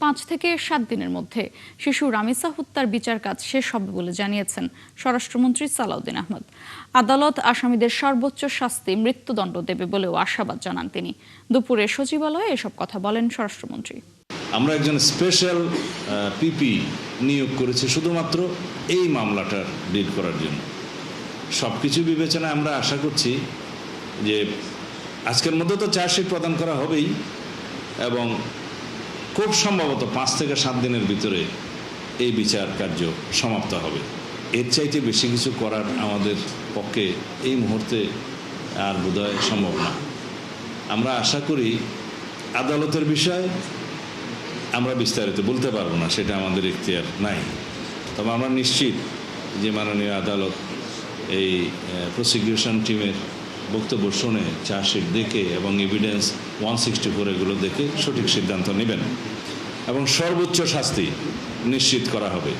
5 থেকে 7 দিনের মধ্যে শিশু রামিসা হত্যার বিচার কাজ শেষ হবে বলে জানিয়েছেন স্বরাষ্ট্রমন্ত্রী সালাউদ্দিন আহমেদ। আদালত আসামিদের সর্বোচ্চ শাস্তি মৃত্যুদণ্ড দেবে বলেও আশাবাদ জানান তিনি। দুপুরে সচিবালয়ে এসব কথা বলেন স্বরাষ্ট্রমন্ত্রী। আমরা একজন স্পেশাল পিপি নিয়োগ করেছি শুধুমাত্র এই মামলাটার ডিল করার জন্য। সবকিছু বিবেচনায় আমরা আশা করছি যে আজকের মধ্যে তো চার্জশিট প্রদান করা হবেই এবং খুব সম্ভবত 5 থেকে 7 দিনের ভিতরে এই বিচার কার্য সমাপ্ত হবে। এর চাইতে বেশি কিছু করার আমাদের পক্ষে এই মুহূর্তে আর বোধহয় সম্ভব না। আমরা আশা করি আদালতের বিষয় আমরা বিস্তারিত বলতে পারবো না, সেটা আমাদের ইখতিয়ার নাই। তবে আমরা নিশ্চিত যে মাননীয় আদালত এই প্রসিকিউশন টিমের বক্তব্য শুনে চার্জশিট দেখে এবং এভিডেন্স 164 এগুলো দেখে সঠিক সিদ্ধান্ত নেবেন এবং সর্বোচ্চ শাস্তি নিশ্চিত করা হবে।